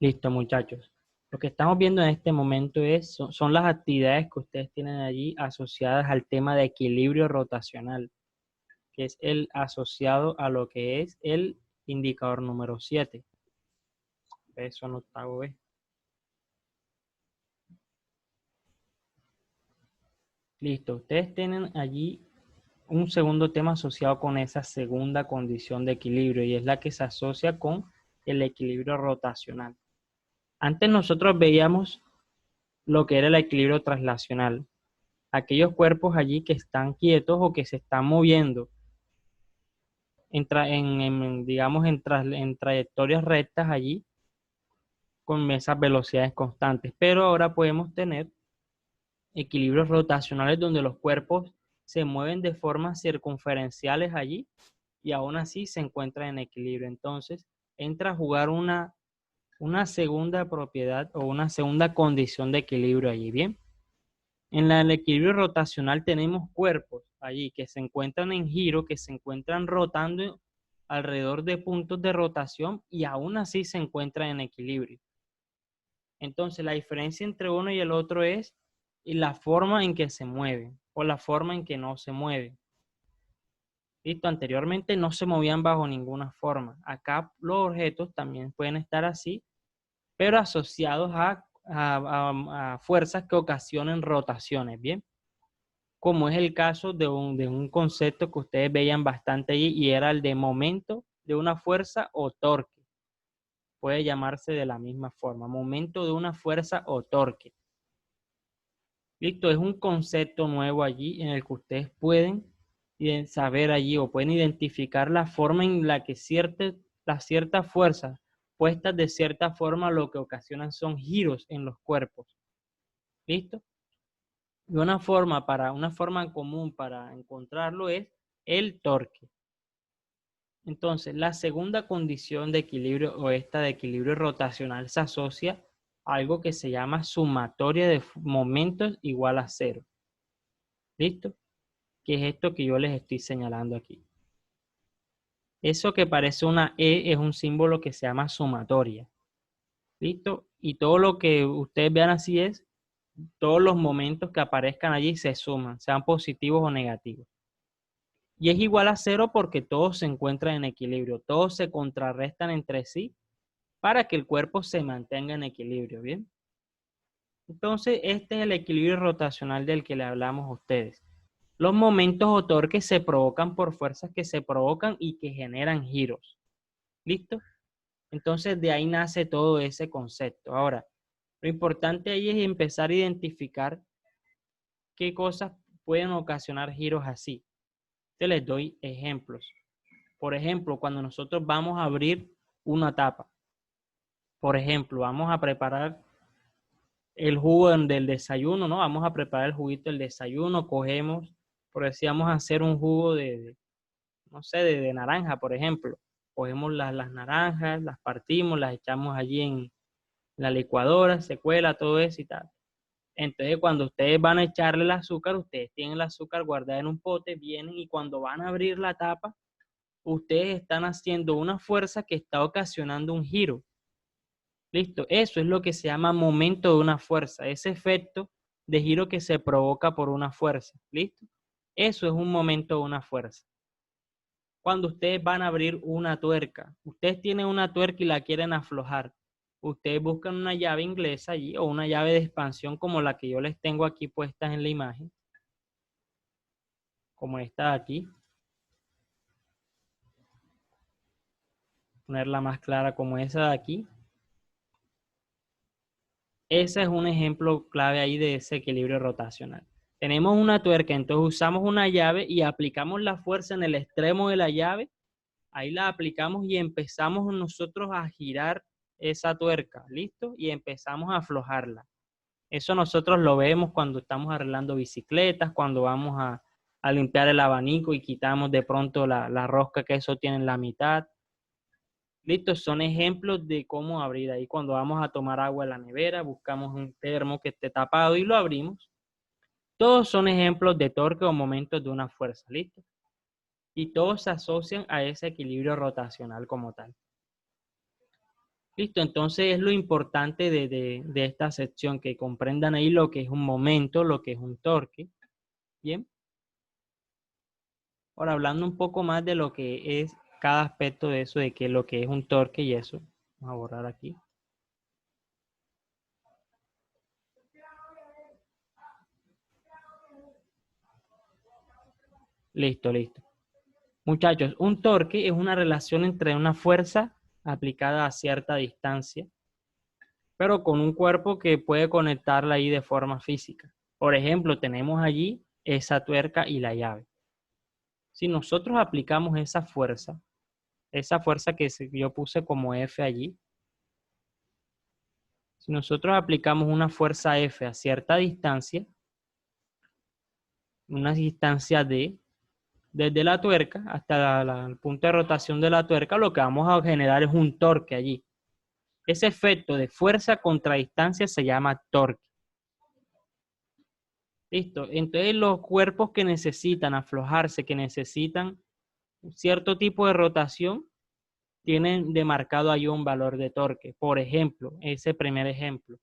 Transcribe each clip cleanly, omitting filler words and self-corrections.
Listo, muchachos. Lo que estamos viendo en este momento son las actividades que ustedes tienen allí asociadas al tema de equilibrio rotacional, que es el asociado a lo que es el indicador número 7. Eso en octavo B. Listo, ustedes tienen allí un segundo tema asociado con esa segunda condición de equilibrio y es la que se asocia con el equilibrio rotacional. Antes nosotros veíamos lo que era el equilibrio traslacional, aquellos cuerpos allí que están quietos o que se están moviendo digamos, en trayectorias rectas allí con esas velocidades constantes. Pero ahora podemos tener equilibrios rotacionales donde los cuerpos se mueven de formas circunferenciales allí y aún así se encuentran en equilibrio. Entonces entra a jugar una segunda propiedad o una segunda condición de equilibrio allí, ¿bien? En el equilibrio rotacional tenemos cuerpos allí que se encuentran en giro, que se encuentran rotando alrededor de puntos de rotación y aún así se encuentran en equilibrio. Entonces la diferencia entre uno y el otro es la forma en que se mueven o la forma en que no se mueven. Listo, anteriormente no se movían bajo ninguna forma. Acá los objetos también pueden estar así, pero asociados a fuerzas que ocasionen rotaciones, ¿bien? Como es el caso de un concepto que ustedes veían bastante allí y era el de momento de una fuerza o torque. Puede llamarse de la misma forma, momento de una fuerza o torque. Listo, es un concepto nuevo allí en el que ustedes pueden saber allí o pueden identificar la forma en la que las ciertas fuerzas puestas de cierta forma lo que ocasionan son giros en los cuerpos. ¿Listo? Y una forma común para encontrarlo es el torque. Entonces, la segunda condición de equilibrio o esta de equilibrio rotacional se asocia a algo que se llama sumatoria de momentos igual a cero. ¿Listo? Que es esto que yo les estoy señalando aquí. Eso que parece una E es un símbolo que se llama sumatoria. ¿Listo? Y todo lo que ustedes vean así es, todos los momentos que aparezcan allí se suman, sean positivos o negativos. Y es igual a cero porque todos se encuentran en equilibrio, todos se contrarrestan entre sí para que el cuerpo se mantenga en equilibrio, ¿bien? Entonces, este es el equilibrio rotacional del que le hablamos a ustedes. Los momentos o torques se provocan por fuerzas que se provocan y que generan giros. ¿Listo? Entonces, de ahí nace todo ese concepto. Ahora, lo importante ahí es empezar a identificar qué cosas pueden ocasionar giros así. Te les doy ejemplos. Por ejemplo, cuando nosotros vamos a abrir una tapa, por ejemplo, vamos a preparar el jugo del desayuno, ¿no? Vamos a preparar el juguito del desayuno, cogemos, por decir, vamos a hacer un jugo no sé, de naranja, por ejemplo. Cogemos las naranjas, las partimos, las echamos allí en la licuadora, se cuela todo eso y tal. Entonces, cuando ustedes van a echarle el azúcar, ustedes tienen el azúcar guardada en un pote, vienen y cuando van a abrir la tapa, ustedes están haciendo una fuerza que está ocasionando un giro. Listo, eso es lo que se llama momento de una fuerza, ese efecto de giro que se provoca por una fuerza. ¿Listo? Eso es un momento de una fuerza. Cuando ustedes van a abrir una tuerca, ustedes tienen una tuerca y la quieren aflojar, ustedes buscan una llave inglesa allí o una llave de expansión como la que yo les tengo aquí puestas en la imagen, como esta de aquí, ponerla más clara como esa de aquí. Ese es un ejemplo clave ahí de ese equilibrio rotacional. Tenemos una tuerca, entonces usamos una llave y aplicamos la fuerza en el extremo de la llave, ahí la aplicamos y empezamos nosotros a girar esa tuerca, ¿listo? Y empezamos a aflojarla. Eso nosotros lo vemos cuando estamos arreglando bicicletas, cuando vamos a limpiar el abanico y quitamos de pronto la rosca que eso tiene en la mitad. Listo, son ejemplos de cómo abrir. Ahí cuando vamos a tomar agua en la nevera, buscamos un termo que esté tapado y lo abrimos. Todos son ejemplos de torque o momentos de una fuerza, ¿listo? Y todos se asocian a ese equilibrio rotacional como tal. Listo, entonces es lo importante de esta sección, que comprendan ahí lo que es un momento, lo que es un torque. Bien. Ahora hablando un poco más de lo que es cada aspecto de eso, de que lo que es un torque y eso. Vamos a borrar aquí. Listo, listo. Muchachos, un torque es una relación entre una fuerza aplicada a cierta distancia, pero con un cuerpo que puede conectarla ahí de forma física. Por ejemplo, tenemos allí esa tuerca y la llave. Si nosotros aplicamos esa fuerza que yo puse como F allí, si nosotros aplicamos una fuerza F a cierta distancia, una distancia D, desde la tuerca hasta el punto de rotación de la tuerca, lo que vamos a generar es un torque allí. Ese efecto de fuerza contra distancia se llama torque. Listo. Entonces los cuerpos que necesitan aflojarse, que necesitan un cierto tipo de rotación, tienen demarcado ahí un valor de torque. Por ejemplo, ese primer ejemplo.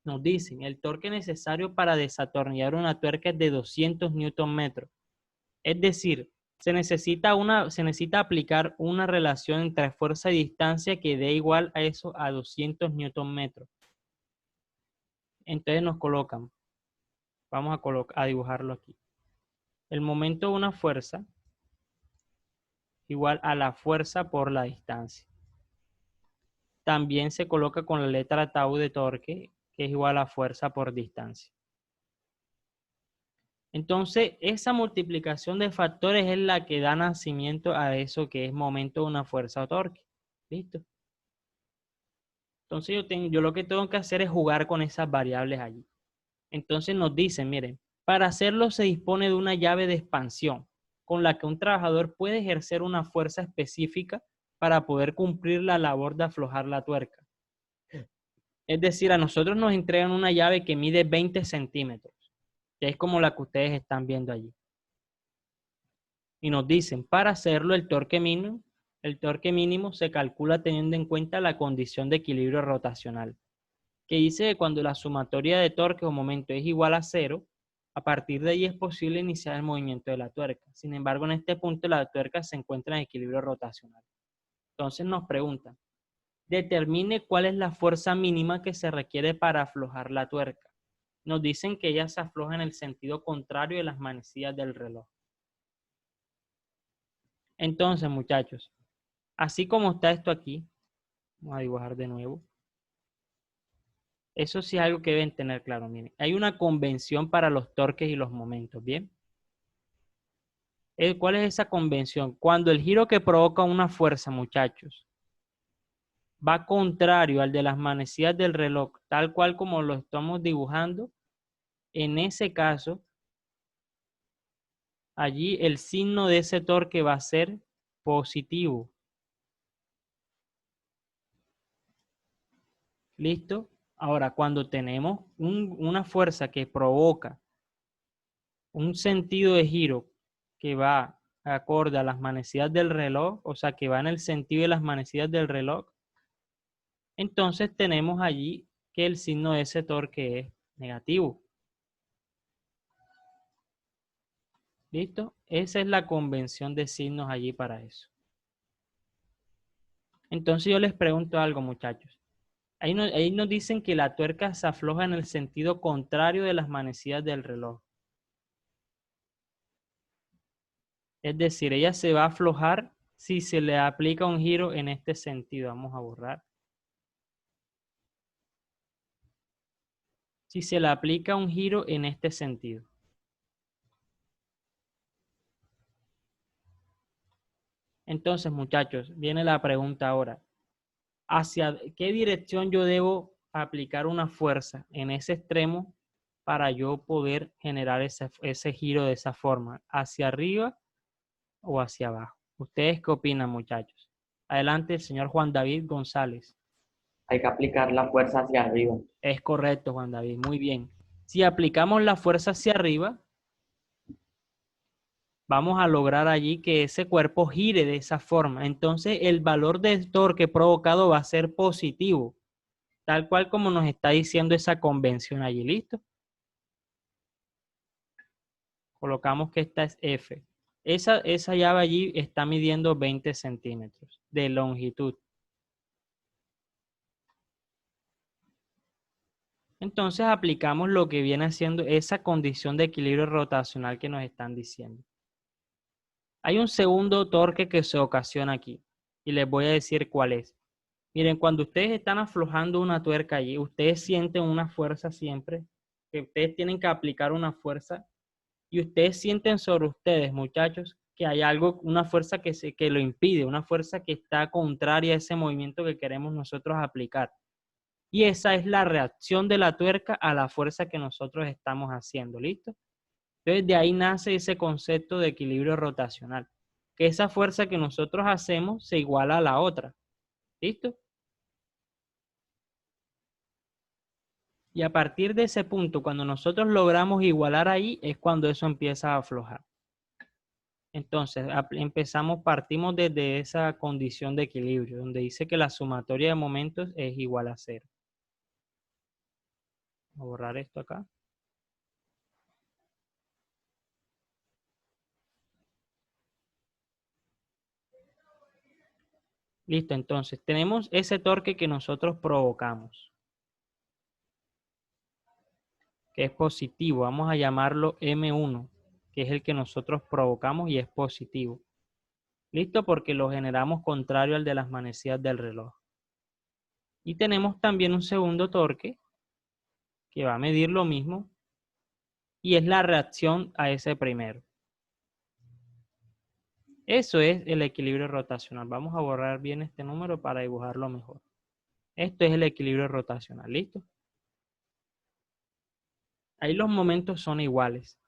Nos dicen, el torque necesario para desatornillar una tuerca es de 200 Newton metros. Es decir, se necesita aplicar una relación entre fuerza y distancia que dé igual a eso a 200 Newton metros. Entonces nos colocan, vamos a dibujarlo aquí. El momento de una fuerza igual a la fuerza por la distancia. También se coloca con la letra tau de torque, que es igual a fuerza por distancia. Entonces, esa multiplicación de factores es la que da nacimiento a eso que es momento de una fuerza o torque. ¿Listo? Entonces, yo lo que tengo que hacer es jugar con esas variables allí. Entonces nos dicen, miren, para hacerlo se dispone de una llave de expansión con la que un trabajador puede ejercer una fuerza específica para poder cumplir la labor de aflojar la tuerca. Es decir, a nosotros nos entregan una llave que mide 20 centímetros, que es como la que ustedes están viendo allí. Y nos dicen, para hacerlo el torque mínimo se calcula teniendo en cuenta la condición de equilibrio rotacional, que dice que cuando la sumatoria de torque o momento es igual a cero, a partir de ahí es posible iniciar el movimiento de la tuerca. Sin embargo, en este punto la tuerca se encuentra en equilibrio rotacional. Entonces nos preguntan, determine cuál es la fuerza mínima que se requiere para aflojar la tuerca. Nos dicen que ella se afloja en el sentido contrario de las manecillas del reloj. Entonces, muchachos, así como está esto aquí, vamos a dibujar de nuevo. Eso sí es algo que deben tener claro. Miren, hay una convención para los torques y los momentos, ¿bien? ¿Cuál es esa convención? Cuando el giro que provoca una fuerza, muchachos, va contrario al de las manecillas del reloj, tal cual como lo estamos dibujando, en ese caso, allí el signo de ese torque va a ser positivo. ¿Listo? Ahora, cuando tenemos una fuerza que provoca un sentido de giro que va acorde a las manecillas del reloj, o sea, que va en el sentido de las manecillas del reloj, entonces tenemos allí que el signo de ese torque es negativo. ¿Listo? Esa es la convención de signos allí para eso. Entonces yo les pregunto algo, muchachos. Ahí nos dicen que la tuerca se afloja en el sentido contrario de las manecillas del reloj. Es decir, ella se va a aflojar si se le aplica un giro en este sentido. Vamos a borrar. Si se le aplica un giro en este sentido. Entonces, muchachos, viene la pregunta ahora. ¿Hacia qué dirección yo debo aplicar una fuerza en ese extremo para yo poder generar ese giro de esa forma? ¿Hacia arriba o hacia abajo? ¿Ustedes qué opinan, muchachos? Adelante, el señor Juan David González. Hay que aplicar la fuerza hacia arriba. Es correcto, Juan David, muy bien. Si aplicamos la fuerza hacia arriba, vamos a lograr allí que ese cuerpo gire de esa forma. Entonces, el valor del torque provocado va a ser positivo, tal cual como nos está diciendo esa convención allí. ¿Listo? Colocamos que esta es F. Esa llave allí está midiendo 20 centímetros de longitud. Entonces aplicamos lo que viene haciendo esa condición de equilibrio rotacional que nos están diciendo. Hay un segundo torque que se ocasiona aquí y les voy a decir cuál es. Miren, cuando ustedes están aflojando una tuerca allí, ustedes sienten una fuerza siempre, que ustedes tienen que aplicar una fuerza y ustedes sienten sobre ustedes, muchachos, que hay algo, una fuerza que lo impide, una fuerza que está contraria a ese movimiento que queremos nosotros aplicar. Y esa es la reacción de la tuerca a la fuerza que nosotros estamos haciendo, ¿listo? Entonces de ahí nace ese concepto de equilibrio rotacional, que esa fuerza que nosotros hacemos se iguala a la otra, ¿listo? Y a partir de ese punto, cuando nosotros logramos igualar ahí, es cuando eso empieza a aflojar. Entonces, partimos desde esa condición de equilibrio, donde dice que la sumatoria de momentos es igual a cero. Voy a borrar esto acá. Listo, entonces tenemos ese torque que nosotros provocamos, que es positivo. Vamos a llamarlo M1, que es el que nosotros provocamos y es positivo. Listo, porque lo generamos contrario al de las manecillas del reloj. Y tenemos también un segundo torque que va a medir lo mismo y es la reacción a ese primero. Eso es el equilibrio rotacional. Vamos a borrar bien este número para dibujarlo mejor. Esto es el equilibrio rotacional, ¿listo? Ahí los momentos son iguales.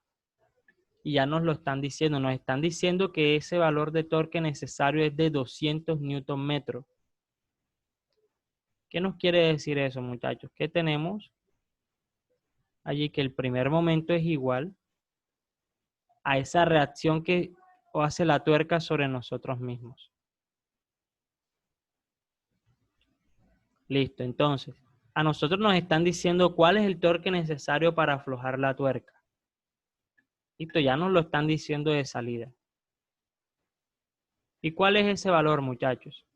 Y ya nos lo están diciendo. Nos están diciendo que ese valor de torque necesario es de 200 newton metros. ¿Qué nos quiere decir eso, muchachos? Que tenemos allí que el primer momento es igual a esa reacción que hace la tuerca sobre nosotros mismos. Listo, entonces, a nosotros nos están diciendo cuál es el torque necesario para aflojar la tuerca. Listo, ya nos lo están diciendo de salida. ¿Y cuál es ese valor, muchachos?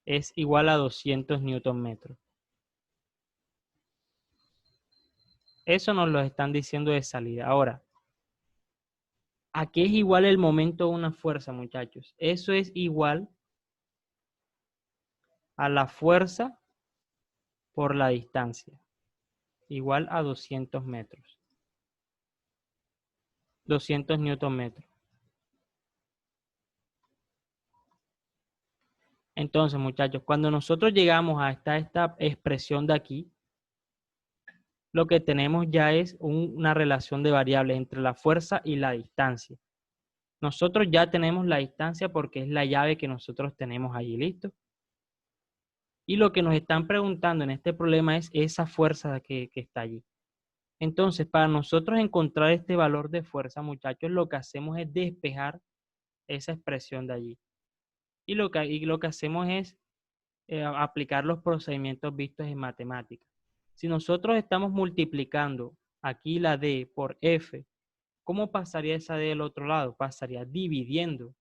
Es igual a 200 newton metros. Eso nos lo están diciendo de salida. Ahora, ¿a qué es igual el momento de una fuerza, muchachos? Eso es igual a la fuerza por la distancia. Igual a 200 metros. 200 newton metros. Entonces, muchachos, cuando nosotros llegamos a esta expresión de aquí, lo que tenemos ya es una relación de variables entre la fuerza y la distancia. Nosotros ya tenemos la distancia porque es la llave que nosotros tenemos allí, ¿listo? Y lo que nos están preguntando en este problema es esa fuerza que está allí. Entonces, para nosotros encontrar este valor de fuerza, muchachos, lo que hacemos es despejar esa expresión de allí. Y lo que hacemos es aplicar los procedimientos vistos en matemáticas. Si nosotros estamos multiplicando aquí la D por F, ¿cómo pasaría esa D del otro lado? Pasaría dividiendo.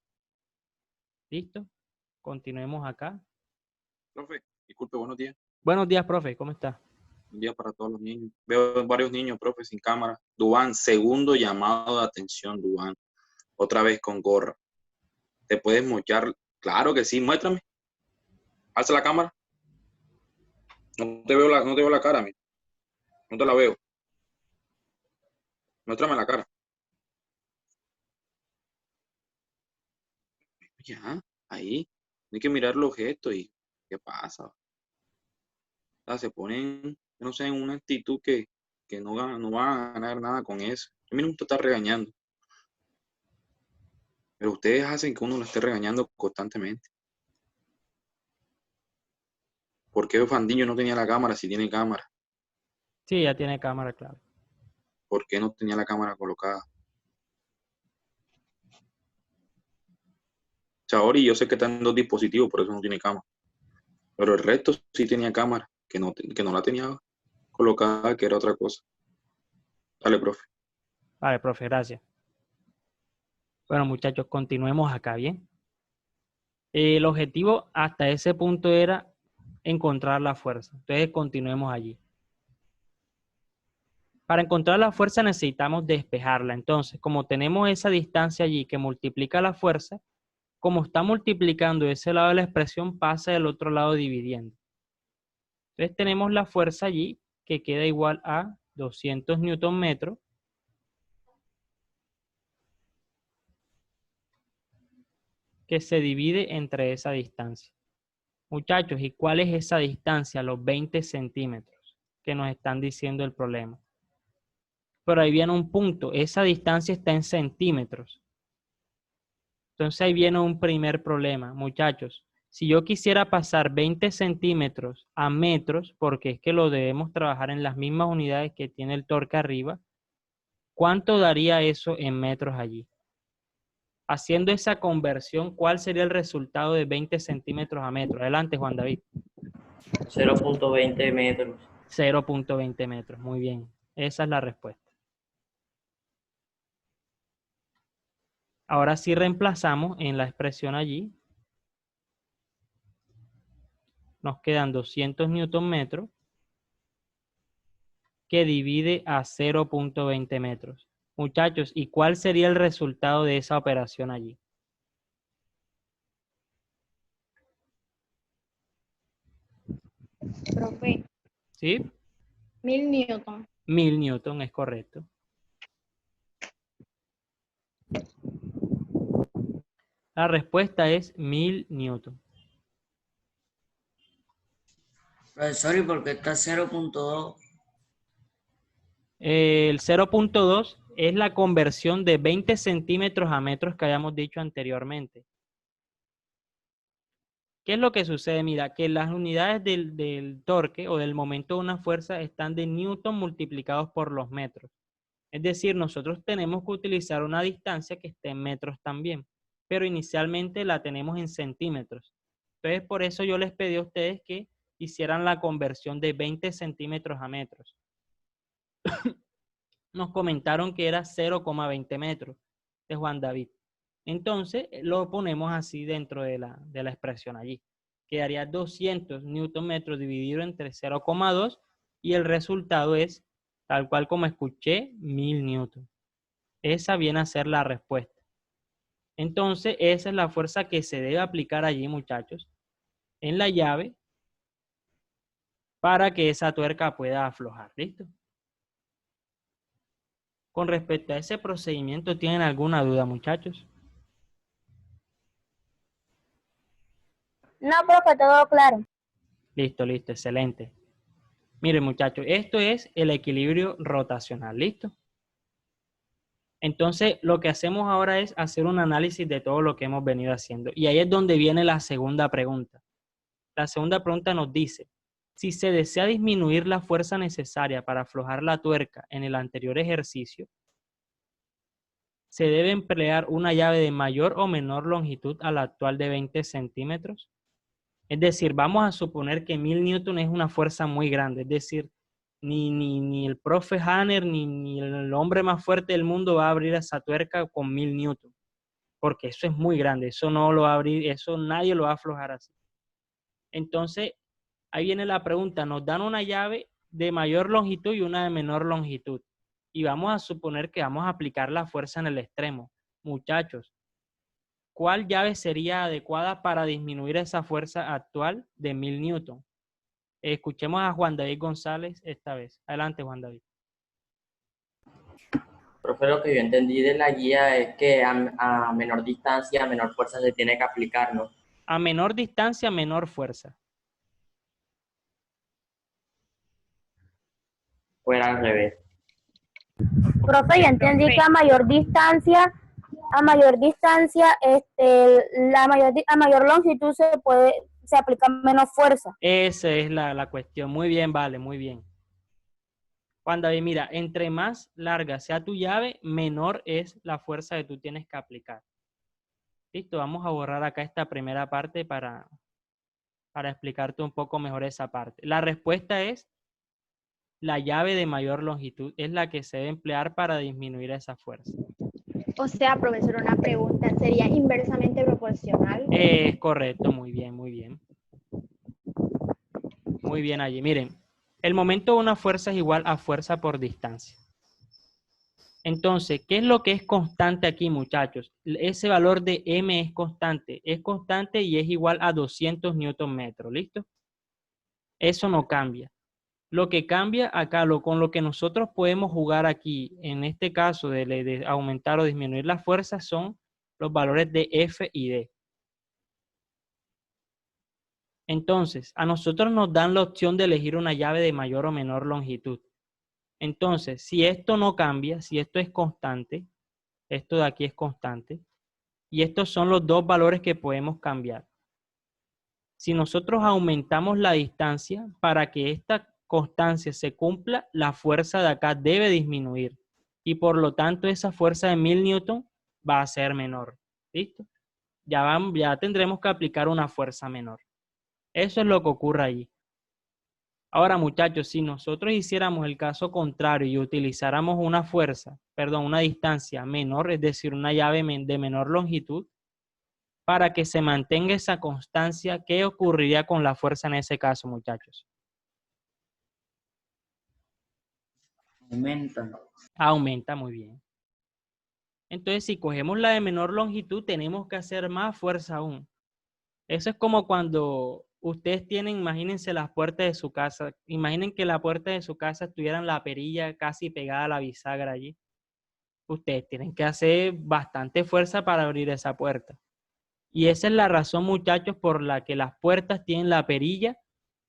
¿Listo? Continuemos acá. Profe, disculpe, buenos días. Buenos días, profe. ¿Cómo está? Un día para todos los niños. Veo varios niños, profe, sin cámara. Duván, segundo llamado de atención, Duván. Otra vez con gorra. ¿Te puedes mochar? Claro que sí, muéstrame. Alza la cámara. No te veo la cara, mira. No te la veo. Muéstrame la cara. Ya, ahí. Hay que mirar los gestos y qué pasa. O sea, se ponen, no sé, en una actitud que no van a ganar nada con eso. A mí no me gusta estar regañando. Pero ustedes hacen que uno lo esté regañando constantemente. ¿Por qué Fandiño no tenía la cámara si tiene cámara? Sí, ya tiene cámara, claro. ¿Por qué no tenía la cámara colocada? Chaori, yo sé que está en 2 dispositivos, por eso no tiene cámara. Pero el resto sí tenía cámara, que no la tenía colocada, que era otra cosa. Dale, profe. Vale, profe, gracias. Bueno, muchachos, continuemos acá, ¿bien? El objetivo hasta ese punto era encontrar la fuerza. Entonces, continuemos allí. Para encontrar la fuerza necesitamos despejarla. Entonces, como tenemos esa distancia allí que multiplica la fuerza, como está multiplicando ese lado de la expresión, pasa del otro lado dividiendo. Entonces, tenemos la fuerza allí que queda igual a 200 newton metros que se divide entre esa distancia. Muchachos, ¿y cuál es esa distancia? Los 20 centímetros que nos están diciendo el problema. Pero ahí viene un punto, esa distancia está en centímetros. Entonces ahí viene un primer problema, muchachos. Si yo quisiera pasar 20 centímetros a metros, porque es que lo debemos trabajar en las mismas unidades que tiene el torque arriba, ¿cuánto daría eso en metros allí? Haciendo esa conversión, ¿cuál sería el resultado de 20 centímetros a metros? Adelante, Juan David. 0.20 metros. 0.20 metros, muy bien. Esa es la respuesta. Ahora sí reemplazamos en la expresión allí. Nos quedan 200 newton metros que divide a 0.20 metros. Muchachos, ¿y cuál sería el resultado de esa operación allí? Profe, ¿Sí? 1000 newton. 1000 newton, es correcto. La respuesta es 1000 newton. Profesor, ¿y por qué está 0.2? El 0.2 es la conversión de 20 centímetros a metros que habíamos dicho anteriormente. ¿Qué es lo que sucede? Mira, que las unidades del torque o del momento de una fuerza están de newton multiplicados por los metros. Es decir, nosotros tenemos que utilizar una distancia que esté en metros también, pero inicialmente la tenemos en centímetros. Entonces, por eso yo les pedí a ustedes que hicieran la conversión de 20 centímetros a metros. Nos comentaron que era 0,20 metros de Juan David. Entonces, lo ponemos así dentro de la expresión allí. Quedaría 200 newton metros dividido entre 0,2 y el resultado es, tal cual como escuché, 1000 newton. Esa viene a ser la respuesta. Entonces, esa es la fuerza que se debe aplicar allí, muchachos, en la llave para que esa tuerca pueda aflojar. ¿Listo? Con respecto a ese procedimiento, ¿tienen alguna duda, muchachos? No, profe, todo claro. Listo, listo, excelente. Miren, muchachos, esto es el equilibrio rotacional, ¿listo? Entonces, lo que hacemos ahora es hacer un análisis de todo lo que hemos venido haciendo. Y ahí es donde viene la segunda pregunta. La segunda pregunta nos dice, si se desea disminuir la fuerza necesaria para aflojar la tuerca en el anterior ejercicio, ¿se debe emplear una llave de mayor o menor longitud a la actual de 20 centímetros? Es decir, vamos a suponer que 1000 newton es una fuerza muy grande, es decir, ni el profe Hanner ni el hombre más fuerte del mundo va a abrir esa tuerca con 1000 newton, porque eso es muy grande, eso no lo va a abrir, eso nadie lo va a aflojar así. Entonces, ahí viene la pregunta, nos dan una llave de mayor longitud y una de menor longitud, y vamos a suponer que vamos a aplicar la fuerza en el extremo. Muchachos, ¿cuál llave sería adecuada para disminuir esa fuerza actual de 1000 newton? Escuchemos a Juan David González esta vez. Adelante, Juan David. Profe, lo que yo entendí de la guía es que a menor distancia, a menor fuerza se tiene que aplicar, ¿no? A menor distancia, menor fuerza. Fuera al revés. Profe, yo entendí que a mayor distancia, a mayor longitud se aplica menos fuerza. Esa es la cuestión. Muy bien, vale, muy bien. Juan David, mira, entre más larga sea tu llave, menor es la fuerza que tú tienes que aplicar. Listo, vamos a borrar acá esta primera parte para explicarte un poco mejor esa parte. La respuesta es la llave de mayor longitud, es la que se debe emplear para disminuir esa fuerza. O sea, profesor, una pregunta, ¿sería inversamente proporcional? Es correcto, muy bien, muy bien. Muy bien allí. Miren, el momento de una fuerza es igual a fuerza por distancia. Entonces, ¿qué es lo que es constante aquí, muchachos? Ese valor de M es constante y es igual a 200 newton metros, ¿listo? Eso no cambia. Lo que cambia acá, con lo que nosotros podemos jugar aquí, en este caso de aumentar o disminuir la fuerza, son los valores de F y D. Entonces, a nosotros nos dan la opción de elegir una llave de mayor o menor longitud. Entonces, si esto no cambia, si esto es constante, esto de aquí es constante, y estos son los dos valores que podemos cambiar. Si nosotros aumentamos la distancia, para que esta constancia se cumpla, la fuerza de acá debe disminuir. Y por lo tanto, esa fuerza de 1000 newton va a ser menor. ¿Listo? Ya tendremos que aplicar una fuerza menor. Eso es lo que ocurre allí. Ahora, muchachos, si nosotros hiciéramos el caso contrario y utilizáramos una una distancia menor, es decir, una llave de menor longitud, para que se mantenga esa constancia, ¿qué ocurriría con la fuerza en ese caso, muchachos? Aumentan. Aumenta, muy bien. Entonces, si cogemos la de menor longitud, tenemos que hacer más fuerza aún. Eso es como cuando ustedes tienen, imagínense las puertas de su casa, imaginen que la puerta de su casa estuviera en la perilla casi pegada a la bisagra allí. Ustedes tienen que hacer bastante fuerza para abrir esa puerta. Y esa es la razón, muchachos, por la que las puertas tienen la perilla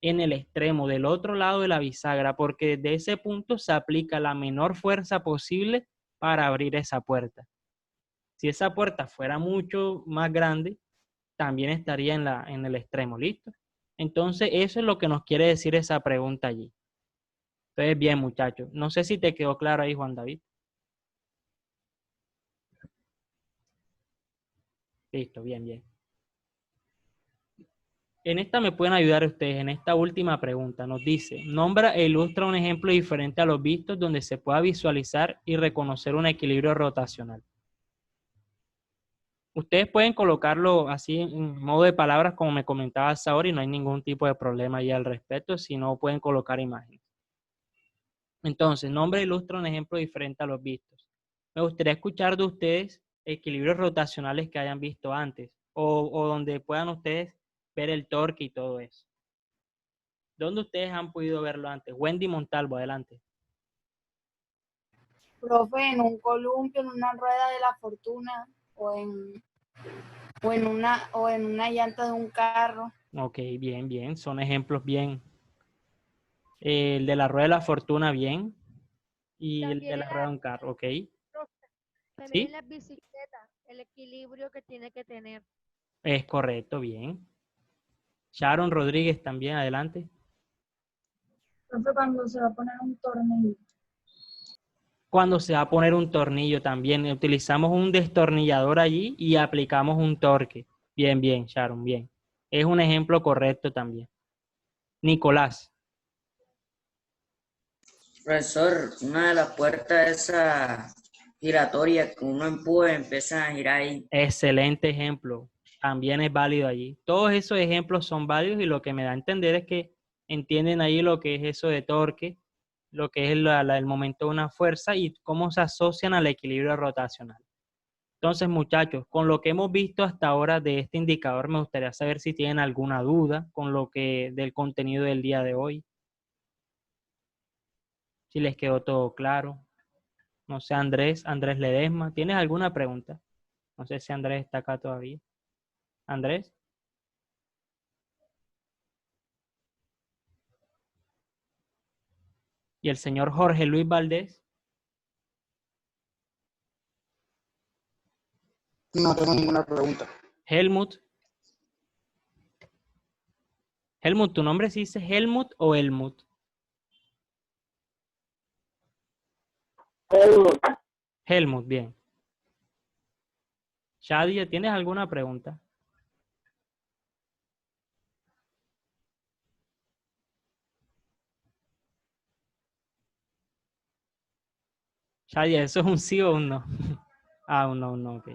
en el extremo, del otro lado de la bisagra, porque desde ese punto se aplica la menor fuerza posible para abrir esa puerta. Si esa puerta fuera mucho más grande, también estaría en el extremo, ¿listo? Entonces, eso es lo que nos quiere decir esa pregunta allí. Entonces, bien, muchachos. No sé si te quedó claro ahí, Juan David. Listo, bien, bien. En esta me pueden ayudar ustedes, en esta última pregunta. Nos dice, nombra e ilustra un ejemplo diferente a los vistos donde se pueda visualizar y reconocer un equilibrio rotacional. Ustedes pueden colocarlo así en modo de palabras como me comentaba Saori y no hay ningún tipo de problema ahí al respecto, si no pueden colocar imágenes. Entonces, nombra e ilustra un ejemplo diferente a los vistos. Me gustaría escuchar de ustedes equilibrios rotacionales que hayan visto antes o donde puedan ustedes ver el torque y todo eso. ¿Dónde ustedes han podido verlo antes? Wendy Montalvo, adelante. Profe, en un columpio, en una rueda de la fortuna o en una llanta de un carro. Ok, bien, bien. Son ejemplos bien. El de la rueda de la fortuna, bien. Y el de la rueda de un carro, ok. También en ¿Sí? las bicicletas, el equilibrio que tiene que tener. Es correcto, bien. Sharon Rodríguez también, adelante. Profe, cuando se va a poner un tornillo. Cuando se va a poner un tornillo también, utilizamos un destornillador allí y aplicamos un torque. Bien, bien, Sharon, bien. Es un ejemplo correcto también. Nicolás. Profesor, una de las puertas esa giratoria que uno empuja empieza a girar ahí. Excelente ejemplo. También es válido allí. Todos esos ejemplos son válidos y lo que me da a entender es que entienden ahí lo que es eso de torque, lo que es el momento de una fuerza y cómo se asocian al equilibrio rotacional. Entonces, muchachos, con lo que hemos visto hasta ahora de este indicador, me gustaría saber si tienen alguna duda con lo que del contenido del día de hoy. Si les quedó todo claro. No sé, Andrés Ledesma, ¿tienes alguna pregunta? No sé si Andrés está acá todavía. Andrés. Y el señor Jorge Luis Valdés. No tengo ninguna pregunta. Helmut. Helmut, ¿tu nombre se dice Helmut o Helmut? Helmut, bien. Shadia, ¿tienes alguna pregunta? Shadia, ¿eso es un sí o un no? Ah, un no, ok.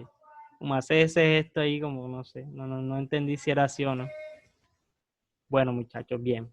Como hace ese gesto ahí, como no sé, no entendí si era sí o no. Bueno, muchachos, bien.